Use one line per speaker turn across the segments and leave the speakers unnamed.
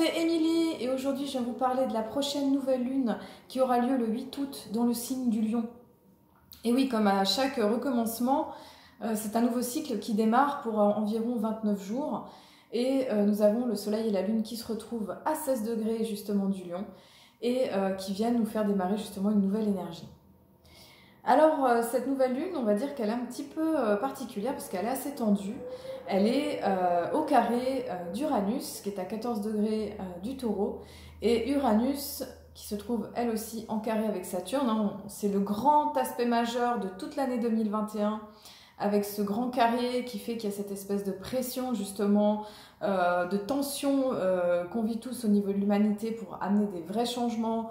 C'est Émilie et aujourd'hui je viens vous parler de la prochaine nouvelle lune qui aura lieu le 8 août dans le signe du Lion. Et oui, comme à chaque recommencement, c'est un nouveau cycle qui démarre pour environ 29 jours. Et nous avons le soleil et la lune qui se retrouvent à 16 degrés justement du Lion et qui viennent nous faire démarrer justement une nouvelle énergie. Alors cette nouvelle lune, on va dire qu'elle est un petit peu particulière parce qu'elle est assez tendue. Elle est au carré d'Uranus qui est à 14 degrés du Taureau et Uranus qui se trouve elle aussi en carré avec Saturne. Hein. C'est le grand aspect majeur de toute l'année 2021 avec ce grand carré qui fait qu'il y a cette espèce de pression justement, de tension qu'on vit tous au niveau de l'humanité pour amener des vrais changements,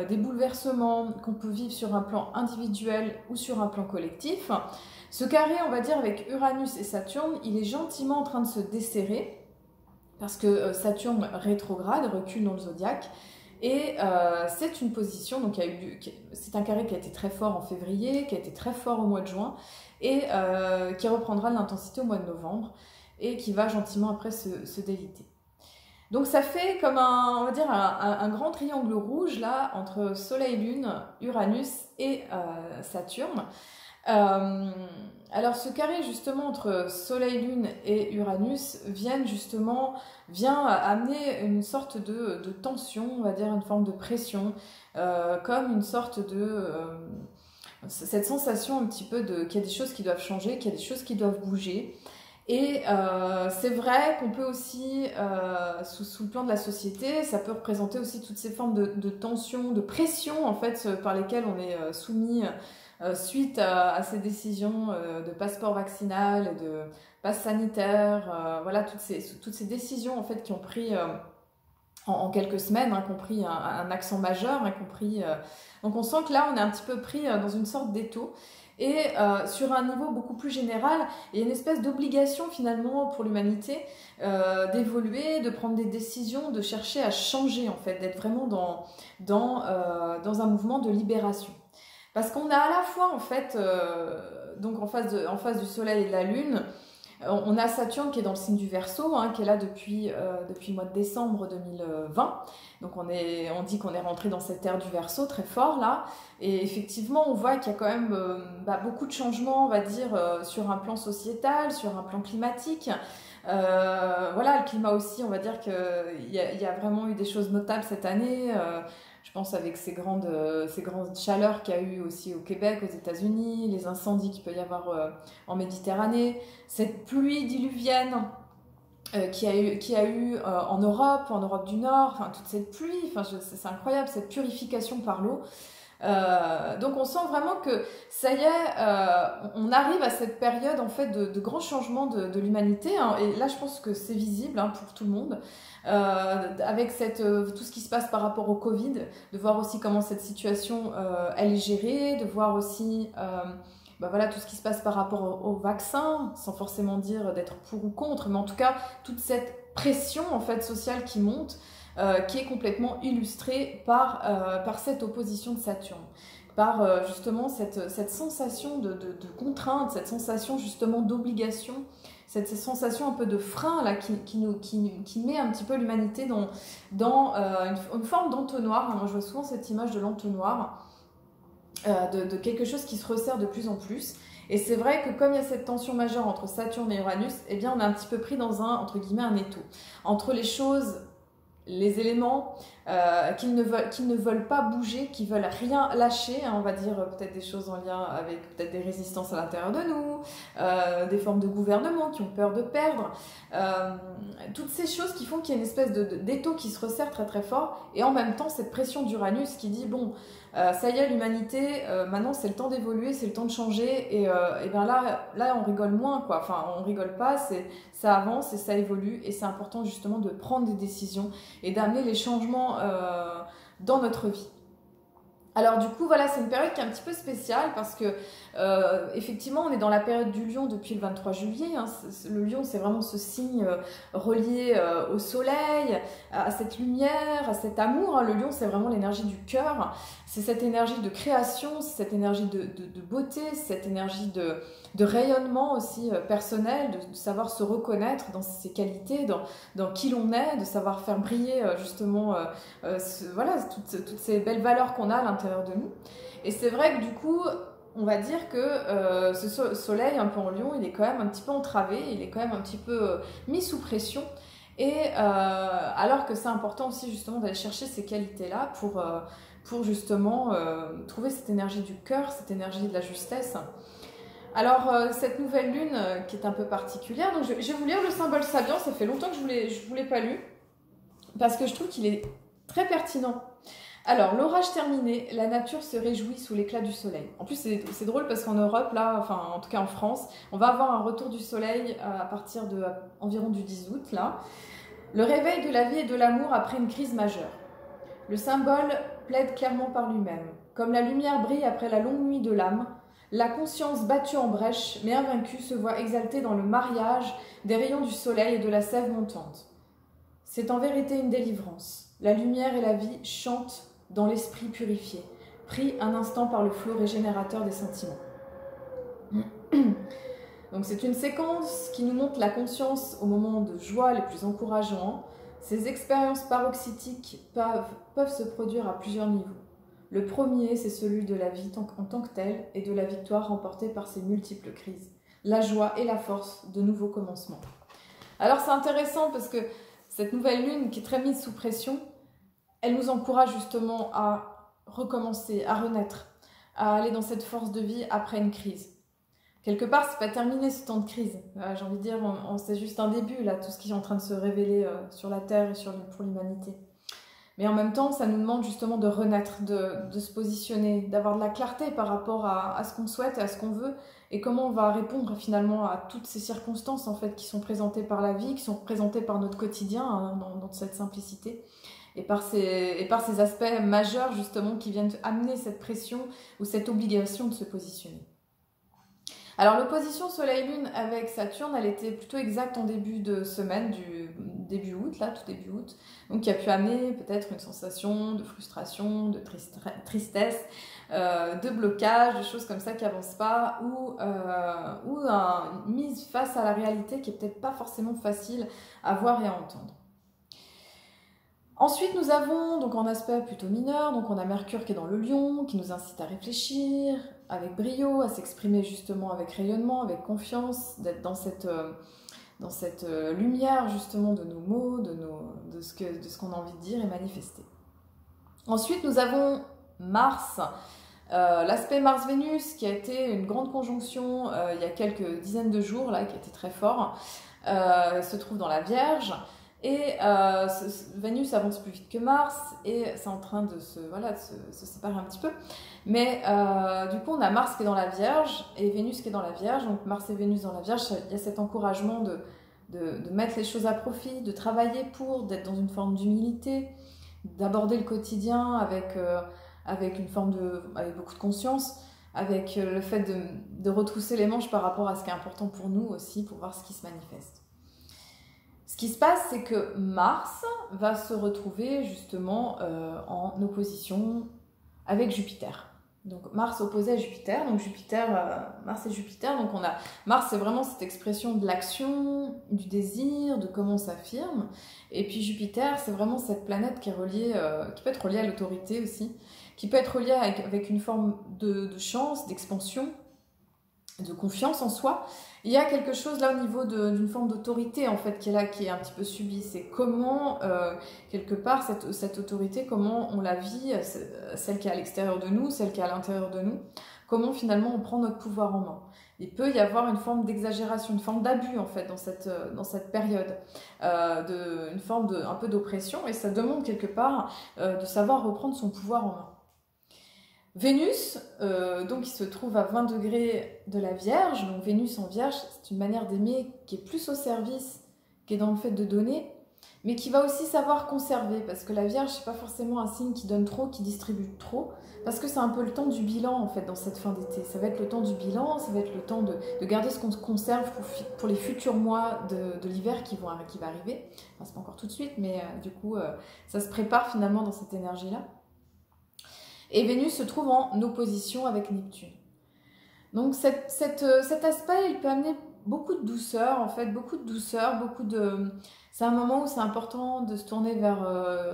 des bouleversements qu'on peut vivre sur un plan individuel ou sur un plan collectif. Ce carré, on va dire, avec Uranus et Saturne, il est gentiment en train de se desserrer parce que Saturne rétrograde, recule dans le zodiaque. Et c'est une position, donc c'est un carré qui a été très fort en février, qui a été très fort au mois de juin, et qui reprendra de l'intensité au mois de novembre, et qui va gentiment après se déliter. Donc ça fait comme on va dire un grand triangle rouge là, entre Soleil, Lune, Uranus et Saturne. Alors ce carré justement entre Soleil, Lune et Uranus vient amener une sorte de tension, on va dire une forme de pression, comme une sorte de cette sensation un petit peu qu'il y a des choses qui doivent changer, qu'il y a des choses qui doivent bouger. Et c'est vrai qu'on peut aussi, sous le plan de la société, ça peut représenter aussi toutes ces formes de tension, de pression en fait, par lesquelles on est soumis suite à ces décisions de passeport vaccinal et de passe sanitaire, voilà, toutes ces décisions en fait qui ont pris en quelques semaines, hein, qui ont pris un accent majeur, hein, donc on sent que là on est un petit peu pris dans une sorte d'étau. Et sur un niveau beaucoup plus général, il y a une espèce d'obligation finalement pour l'humanité d'évoluer, de prendre des décisions, de chercher à changer en fait, d'être vraiment dans un mouvement de libération. Parce qu'on a à la fois en fait, donc en face du Soleil et de la Lune, on a Saturne qui est dans le signe du Verseau, hein, qui est là depuis le mois de décembre 2020. Donc on dit qu'on est rentré dans cette ère du Verseau très fort là. Et effectivement, on voit qu'il y a quand même beaucoup de changements, on va dire, sur un plan sociétal, sur un plan climatique. Voilà, le climat aussi, on va dire qu'il y a vraiment eu des choses notables cette année. Je pense avec ces grandes chaleurs qu'il y a eu aussi au Québec, aux États-Unis, les incendies qu'il peut y avoir en Méditerranée, cette pluie diluvienne qu'il y a eu en Europe du Nord, enfin toute cette pluie, enfin, c'est incroyable, cette purification par l'eau. Donc on sent vraiment que ça y est, on arrive à cette période en fait de grands changements de l'humanité, hein, et là je pense que c'est visible, hein, pour tout le monde, avec tout ce qui se passe par rapport au Covid, de voir aussi comment cette situation elle est gérée, de voir aussi voilà, tout ce qui se passe par rapport au vaccin, sans forcément dire d'être pour ou contre, mais en tout cas toute cette pression en fait sociale qui monte. Qui est complètement illustrée par cette opposition de Saturne, par justement cette sensation de contrainte, cette sensation justement d'obligation, cette sensation un peu de frein là, qui met un petit peu l'humanité dans une forme d'entonnoir. Moi je vois souvent cette image de l'entonnoir, de quelque chose qui se resserre de plus en plus. Et c'est vrai que comme il y a cette tension majeure entre Saturne et Uranus, eh bien on est un petit peu pris dans entre guillemets un étau, entre les choses, les éléments qui ne veulent pas bouger, qui veulent rien lâcher, hein, on va dire peut-être des choses en lien avec peut-être des résistances à l'intérieur de nous, des formes de gouvernement qui ont peur de perdre, toutes ces choses qui font qu'il y a une espèce d'étau qui se resserre très très fort, et en même temps cette pression d'Uranus qui dit bon, ça y est l'humanité, maintenant c'est le temps d'évoluer, c'est le temps de changer, et bien là on rigole moins quoi, enfin on rigole pas, ça avance et ça évolue, et c'est important justement de prendre des décisions et d'amener les changements dans notre vie. Alors du coup, voilà, c'est une période qui est un petit peu spéciale parce que effectivement, on est dans la période du lion depuis le 23 juillet. Hein. Le lion, c'est vraiment ce signe relié au soleil, à cette lumière, à cet amour. Hein. Le lion, c'est vraiment l'énergie du cœur. C'est cette énergie de création, c'est cette énergie de beauté, c'est cette énergie de rayonnement aussi personnel, de savoir se reconnaître dans ses qualités, dans qui l'on est, de savoir faire briller justement voilà, toutes ces belles valeurs qu'on a à l'intérieur de nous. Et c'est vrai que du coup, on va dire que ce soleil un peu en lion, il est quand même un petit peu entravé, il est quand même un petit peu mis sous pression. Et alors que c'est important aussi justement d'aller chercher ces qualités-là pour justement trouver cette énergie du cœur, cette énergie de la justesse. Alors cette nouvelle lune qui est un peu particulière, donc je vais vous lire le symbole Sabian, ça fait longtemps que je vous l'ai pas lu, parce que je trouve qu'il est très pertinent. Alors, l'orage terminé, la nature se réjouit sous l'éclat du soleil. En plus, c'est drôle parce qu'en Europe, là, enfin en tout cas en France, on va avoir un retour du soleil à partir de environ du 10 août, là. Le réveil de la vie et de l'amour après une crise majeure. Le symbole plaide clairement par lui-même. Comme la lumière brille après la longue nuit de l'âme, la conscience battue en brèche, mais invaincue, se voit exaltée dans le mariage des rayons du soleil et de la sève montante. C'est en vérité une délivrance. La lumière et la vie chantent dans l'esprit purifié, pris un instant par le flot régénérateur des sentiments. Donc c'est une séquence qui nous montre la conscience au moment de joie les plus encourageants. Ces expériences paroxytiques peuvent se produire à plusieurs niveaux. Le premier, c'est celui de la vie en tant que telle et de la victoire remportée par ses multiples crises. La joie et la force de nouveaux commencements. Alors c'est intéressant parce que cette nouvelle lune qui est très mise sous pression, elle nous encourage justement à recommencer, à renaître, à aller dans cette force de vie après une crise. Quelque part, c'est pas terminé ce temps de crise. J'ai envie de dire, c'est juste un début, là, tout ce qui est en train de se révéler sur la Terre et pour l'humanité. Mais en même temps, ça nous demande justement de renaître, de se positionner, d'avoir de la clarté par rapport à ce qu'on souhaite et à ce qu'on veut, et comment on va répondre finalement à toutes ces circonstances en fait qui sont présentées par la vie, qui sont présentées par notre quotidien, hein, dans cette simplicité. Et par ces aspects majeurs justement qui viennent amener cette pression ou cette obligation de se positionner. Alors l'opposition Soleil-Lune avec Saturne, elle était plutôt exacte en début de semaine, du début août, là, tout début août, donc qui a pu amener peut-être une sensation de frustration, de tristesse, de blocage, de choses comme ça qui n'avancent pas, ou une mise face à la réalité qui n'est peut-être pas forcément facile à voir et à entendre. Ensuite, nous avons, donc en aspect plutôt mineur, donc on a Mercure qui est dans le Lion, qui nous incite à réfléchir avec brio, à s'exprimer justement avec rayonnement, avec confiance, d'être dans cette lumière justement de nos mots, de ce qu'on a envie de dire et manifester. Ensuite, nous avons Mars, l'aspect Mars-Vénus qui a été une grande conjonction il y a quelques dizaines de jours, là, qui a été très fort, se trouve dans la Vierge. Et Vénus avance plus vite que Mars et c'est en train de se séparer un petit peu. Mais du coup, on a Mars qui est dans la Vierge et Vénus qui est dans la Vierge. Donc Mars et Vénus dans la Vierge, il y a cet encouragement de mettre les choses à profit, de travailler d'être dans une forme d'humilité, d'aborder le quotidien avec beaucoup de conscience, avec le fait de retrousser les manches par rapport à ce qui est important pour nous aussi, pour voir ce qui se manifeste. Ce qui se passe, c'est que Mars va se retrouver justement en opposition avec Jupiter. Donc Mars opposé à Jupiter, donc Mars et Jupiter, donc Mars c'est vraiment cette expression de l'action, du désir, de comment on s'affirme, et puis Jupiter c'est vraiment cette planète qui est reliée, qui peut être reliée à l'autorité aussi, qui peut être reliée avec une forme de chance, d'expansion, de confiance en soi. Il y a quelque chose là au niveau d'une forme d'autorité en fait qui est là, qui est un petit peu subie. C'est comment, quelque part, cette autorité, comment on la vit, celle qui est à l'extérieur de nous, celle qui est à l'intérieur de nous, comment finalement on prend notre pouvoir en main. Il peut y avoir une forme d'exagération, une forme d'abus en fait dans cette période, une forme un peu d'oppression, et ça demande quelque part de savoir reprendre son pouvoir en main. Vénus, donc il se trouve à 20 degrés de la Vierge, donc Vénus en Vierge, c'est une manière d'aimer qui est plus au service, qui est dans le fait de donner, mais qui va aussi savoir conserver, parce que la Vierge, c'est pas forcément un signe qui donne trop, qui distribue trop, parce que c'est un peu le temps du bilan en fait dans cette fin d'été. Ça va être le temps du bilan, ça va être le temps de garder ce qu'on conserve pour les futurs mois de l'hiver qui va arriver. Enfin, c'est pas encore tout de suite, mais du coup, ça se prépare finalement dans cette énergie-là. Et Vénus se trouve en opposition avec Neptune. Donc cet aspect, il peut amener beaucoup de douceur, en fait, beaucoup de douceur, C'est un moment où c'est important de se tourner vers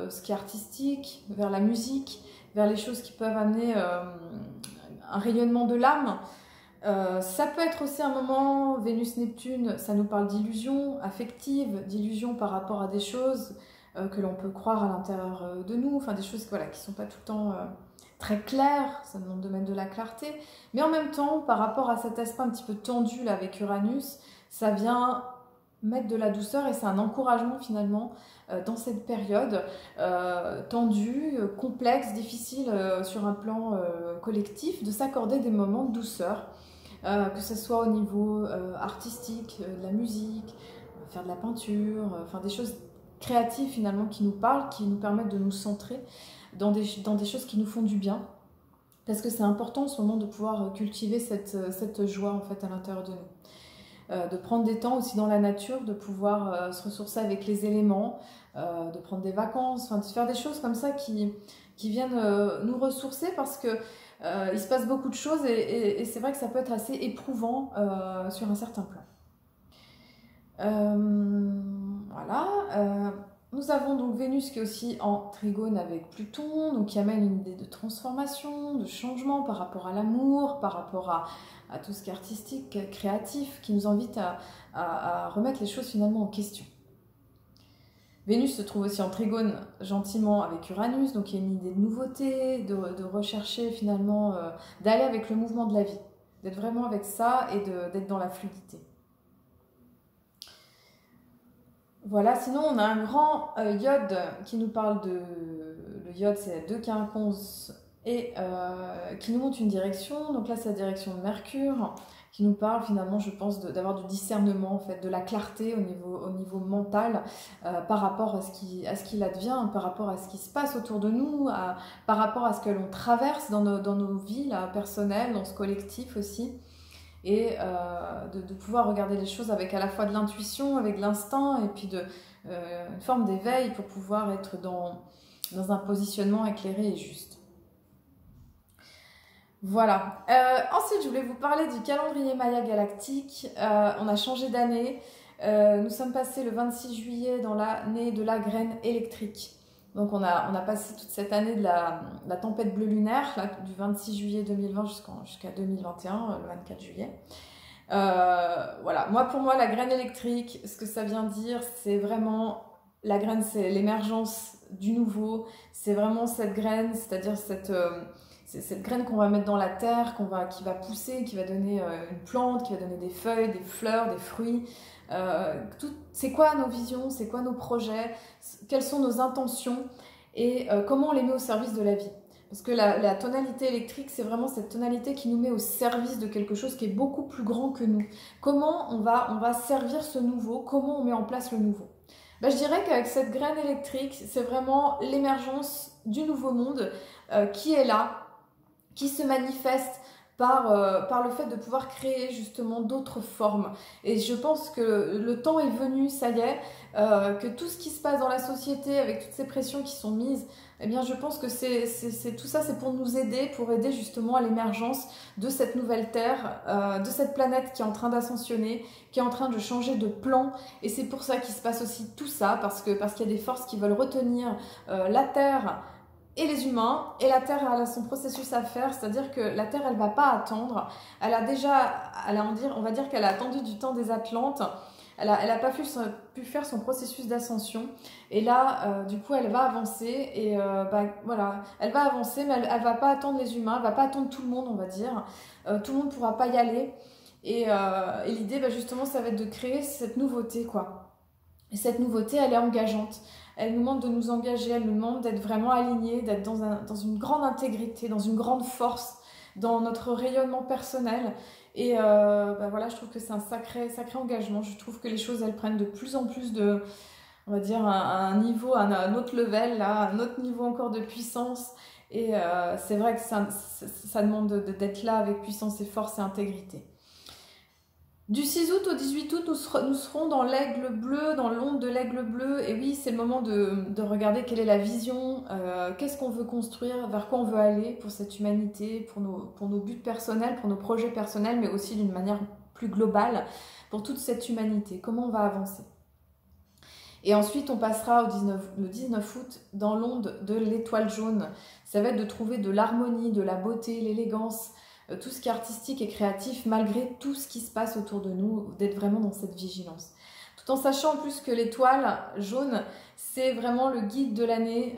ce qui est artistique, vers la musique, vers les choses qui peuvent amener un rayonnement de l'âme. Ça peut être aussi un moment, Vénus-Neptune, ça nous parle d'illusions affectives, d'illusions par rapport à des choses que l'on peut croire à l'intérieur de nous, enfin des choses voilà, qui ne sont pas tout le temps très claires, ça demande de mettre de la clarté. Mais en même temps, par rapport à cet aspect un petit peu tendu là, avec Uranus, ça vient mettre de la douceur et c'est un encouragement finalement dans cette période tendue, complexe, difficile sur un plan collectif, de s'accorder des moments de douceur, que ce soit au niveau artistique, de la musique, faire de la peinture, enfin des choses créatives finalement qui nous parlent, qui nous permettent de nous centrer dans des choses qui nous font du bien. Parce que c'est important en ce moment de pouvoir cultiver cette joie en fait à l'intérieur de nous. De prendre des temps aussi dans la nature, de pouvoir se ressourcer avec les éléments, de prendre des vacances, enfin, de faire des choses comme ça qui viennent nous ressourcer parce que il se passe beaucoup de choses et c'est vrai que ça peut être assez éprouvant sur un certain plan. Voilà. Nous avons donc Vénus qui est aussi en trigone avec Pluton, donc qui amène une idée de transformation, de changement par rapport à l'amour, par rapport à tout ce qui est artistique, créatif, qui nous invite à remettre les choses finalement en question. Vénus se trouve aussi en trigone gentiment avec Uranus, donc il y a une idée de nouveauté, de rechercher finalement, d'aller avec le mouvement de la vie, d'être vraiment avec ça et d'être dans la fluidité. Voilà, sinon on a un grand iode qui nous parle de... Le iode c'est 2 quinconces et qui nous montre une direction. Donc là c'est la direction de Mercure qui nous parle finalement, je pense, d'avoir du discernement, en fait, de la clarté au niveau mental par rapport à ce qu'il advient, par rapport à ce qui se passe autour de nous, par rapport à ce que l'on traverse dans nos vies là, personnelles, dans ce collectif aussi. Et de pouvoir regarder les choses avec à la fois de l'intuition, avec de l'instinct, et puis une forme d'éveil pour pouvoir être dans un positionnement éclairé et juste. Voilà. Ensuite, je voulais vous parler du calendrier Maya galactique. On a changé d'année. Nous sommes passés le 26 juillet dans l'année de la graine électrique. Donc on a passé toute cette année de la tempête bleue lunaire, là, du 26 juillet 2020 jusqu'à 2021, le 24 juillet. Voilà, pour moi, la graine électrique, ce que ça vient dire, c'est vraiment, la graine, c'est l'émergence du nouveau, c'est vraiment cette graine, c'est-à-dire cette graine qu'on va mettre dans la terre, qui va pousser, qui va donner une plante, qui va donner des feuilles, des fleurs, des fruits. C'est quoi nos visions, c'est quoi nos projets, quelles sont nos intentions et comment on les met au service de la vie. Parce que la tonalité électrique, c'est vraiment cette tonalité qui nous met au service de quelque chose qui est beaucoup plus grand que nous. Comment on va servir ce nouveau, comment on met en place le nouveau. Je dirais qu'avec cette graine électrique, c'est vraiment l'émergence du nouveau monde qui est là, qui se manifeste par le fait de pouvoir créer justement d'autres formes. Et je pense que le temps est venu, ça y est, que tout ce qui se passe dans la société, avec toutes ces pressions qui sont mises, eh bien je pense que tout ça c'est pour nous aider, pour aider justement à l'émergence de cette nouvelle Terre, de cette planète qui est en train d'ascensionner, qui est en train de changer de plan. Et c'est pour ça qu'il se passe aussi tout ça, parce qu'il y a des forces qui veulent retenir la Terre et les humains, et la Terre elle a son processus à faire, c'est-à-dire que la Terre elle va pas attendre, on va dire qu'elle a attendu du temps des Atlantes, elle a pas pu faire son processus d'ascension, et là du coup elle va avancer, et voilà, elle va avancer, mais elle va pas attendre les humains, elle va pas attendre tout le monde, on va dire, tout le monde pourra pas y aller, et l'idée justement ça va être de créer cette nouveauté quoi. Et cette nouveauté elle est engageante. Elle nous demande de nous engager, elle nous demande d'être vraiment alignés, d'être dans une grande intégrité, dans une grande force, dans notre rayonnement personnel. Et voilà, je trouve que c'est un sacré engagement. Je trouve que les choses, elles prennent de plus en plus on va dire, un niveau, un autre level, là, un autre niveau encore de puissance. Et c'est vrai que ça demande d'être là avec puissance et force et intégrité. Du 6 août au 18 août, nous serons dans l'aigle bleu, dans l'onde de l'aigle bleu. Et oui, c'est le moment de regarder quelle est la vision, qu'est-ce qu'on veut construire, vers quoi on veut aller pour cette humanité, pour nos buts personnels, pour nos projets personnels, mais aussi d'une manière plus globale, pour toute cette humanité. Comment on va avancer? Et ensuite, on passera le 19 août dans l'onde de l'étoile jaune. Ça va être de trouver de l'harmonie, de la beauté, l'élégance, tout ce qui est artistique et créatif, malgré tout ce qui se passe autour de nous, d'être vraiment dans cette vigilance. Tout en sachant en plus que l'étoile jaune, c'est vraiment le guide de l'année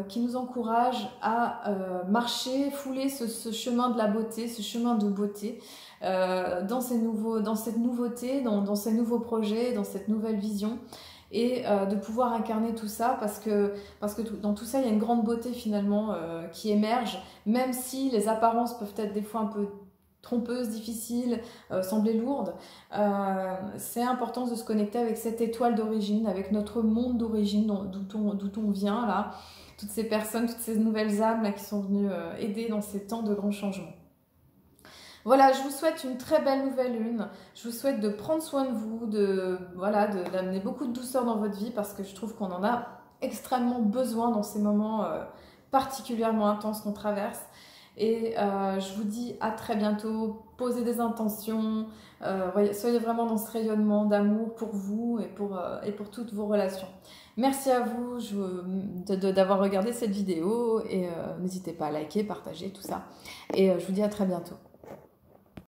qui nous encourage à marcher, fouler ce chemin de la beauté, ce chemin de beauté, dans cette nouveauté, dans ces nouveaux projets, dans cette nouvelle vision. Et de pouvoir incarner tout ça parce que dans tout ça, il y a une grande beauté finalement qui émerge, même si les apparences peuvent être des fois un peu trompeuses, difficiles, sembler lourdes. C'est important de se connecter avec cette étoile d'origine, avec notre monde d'origine, d'où on vient là, toutes ces personnes, toutes ces nouvelles âmes là, qui sont venues aider dans ces temps de grands changements. Voilà, je vous souhaite une très belle nouvelle lune. Je vous souhaite de prendre soin de vous, d'amener beaucoup de douceur dans votre vie parce que je trouve qu'on en a extrêmement besoin dans ces moments particulièrement intenses qu'on traverse. Et je vous dis à très bientôt. Posez des intentions. Soyez vraiment dans ce rayonnement d'amour pour vous et pour toutes vos relations. Merci à vous d'avoir regardé cette vidéo et n'hésitez pas à liker, partager, tout ça. Et je vous dis à très bientôt.